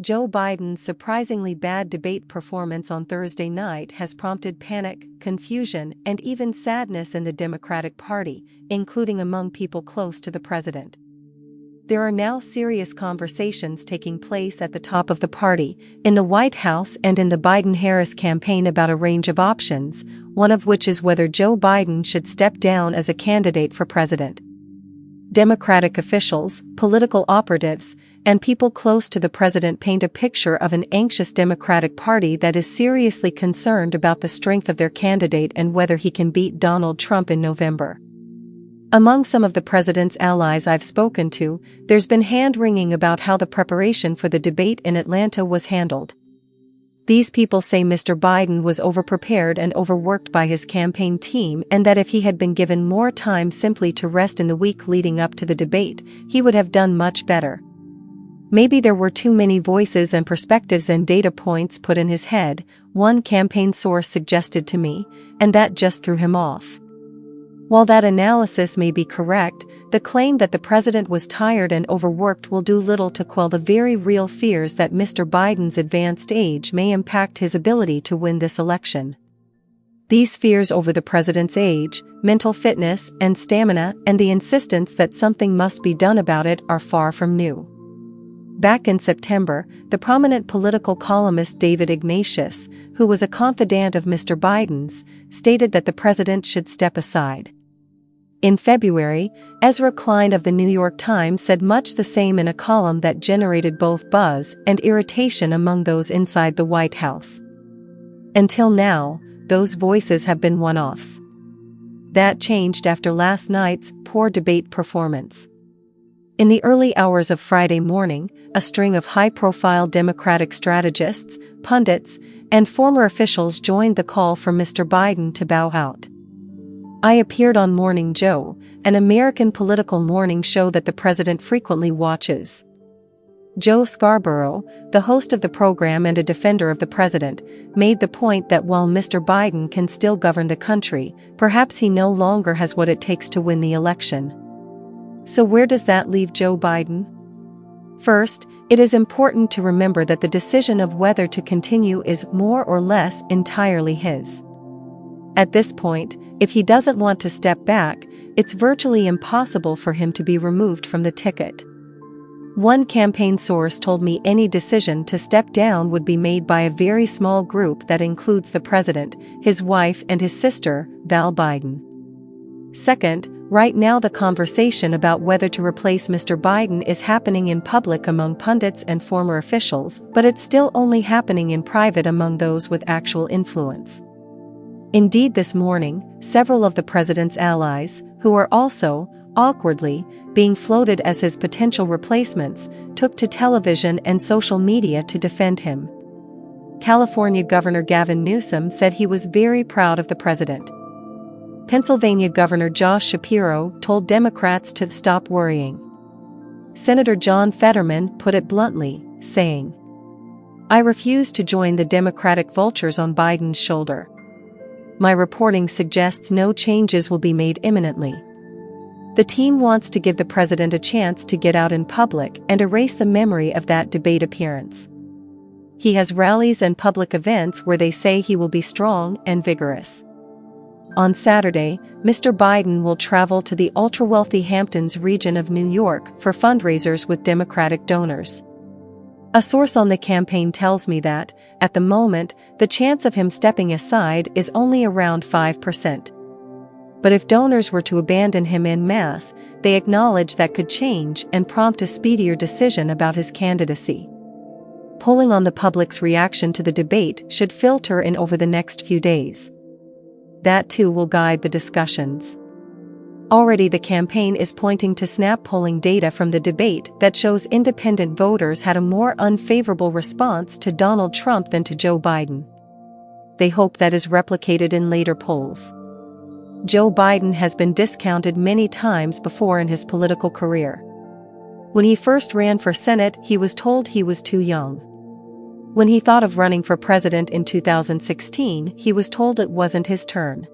Joe Biden's surprisingly bad debate performance on Thursday night has prompted panic, confusion, and even sadness in the Democratic Party, including among people close to the president. There are now serious conversations taking place at the top of the party, in the White House and in the Biden-Harris campaign about a range of options, one of which is whether Joe Biden should step down as a candidate for president. Democratic officials, political operatives, and people close to the president paint a picture of an anxious Democratic Party that is seriously concerned about the strength of their candidate and whether he can beat Donald Trump in November. Among some of the president's allies I've spoken to, there's been hand-wringing about how the preparation for the debate in Atlanta was handled. These people say Mr. Biden was overprepared and overworked by his campaign team, and that if he had been given more time simply to rest in the week leading up to the debate, he would have done much better. Maybe there were too many voices and perspectives and data points put in his head, one campaign source suggested to me, and that just threw him off. While that analysis may be correct, the claim that the president was tired and overworked will do little to quell the very real fears that Mr. Biden's advanced age may impact his ability to win this election. These fears over the president's age, mental fitness and stamina, and the insistence that something must be done about it are far from new. Back in September, the prominent political columnist David Ignatius, who was a confidant of Mr. Biden's, stated that the president should step aside. In February, Ezra Klein of the New York Times said much the same in a column that generated both buzz and irritation among those inside the White House. Until now, those voices have been one-offs. That changed after last night's poor debate performance. In the early hours of Friday morning, a string of high-profile Democratic strategists, pundits, and former officials joined the call for Mr. Biden to bow out. I appeared on Morning Joe, an American political morning show that the president frequently watches. Joe Scarborough, the host of the program and a defender of the president, made the point that while Mr. Biden can still govern the country, perhaps he no longer has what it takes to win the election. So where does that leave Joe Biden? First, it is important to remember that the decision of whether to continue is more or less entirely his. At this point, if he doesn't want to step back, it's virtually impossible for him to be removed from the ticket. One campaign source told me any decision to step down would be made by a very small group that includes the president, his wife, and his sister, Val Biden. Second, right now the conversation about whether to replace Mr. Biden is happening in public among pundits and former officials, but it's still only happening in private among those with actual influence. Indeed, this morning, several of the president's allies, who are also, awkwardly, being floated as his potential replacements, took to television and social media to defend him. California Governor Gavin Newsom said he was very proud of the president. Pennsylvania Governor Josh Shapiro told Democrats to stop worrying. Senator John Fetterman put it bluntly, saying, "I refuse to join the Democratic vultures on Biden's shoulder. My reporting suggests no changes will be made imminently. The team wants to give the president a chance to get out in public and erase the memory of that debate appearance. He has rallies and public events where they say he will be strong and vigorous." On Saturday, Mr. Biden will travel to the ultra-wealthy Hamptons region of New York for fundraisers with Democratic donors. A source on the campaign tells me that, at the moment, the chance of him stepping aside is only around 5%. But if donors were to abandon him en masse, they acknowledge that could change and prompt a speedier decision about his candidacy. Polling on the public's reaction to the debate should filter in over the next few days. That too will guide the discussions. Already the campaign is pointing to snap polling data from the debate that shows independent voters had a more unfavorable response to Donald Trump than to Joe Biden. They hope that is replicated in later polls. Joe Biden has been discounted many times before in his political career. When he first ran for Senate, he was told he was too young. When he thought of running for president in 2016, he was told it wasn't his turn.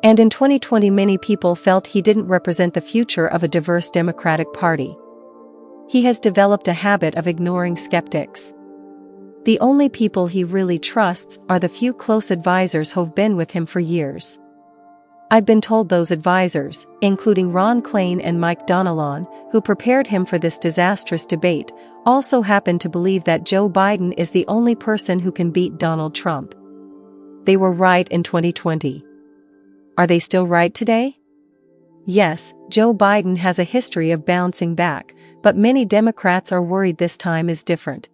And in 2020, many people felt he didn't represent the future of a diverse Democratic Party. He has developed a habit of ignoring skeptics. The only people he really trusts are the few close advisors who've been with him for years. I've been told those advisors, including Ron Klain and Mike Donilon, who prepared him for this disastrous debate, also happen to believe that Joe Biden is the only person who can beat Donald Trump. They were right in 2020. Are they still right today? Yes, Joe Biden has a history of bouncing back, but many Democrats are worried this time is different.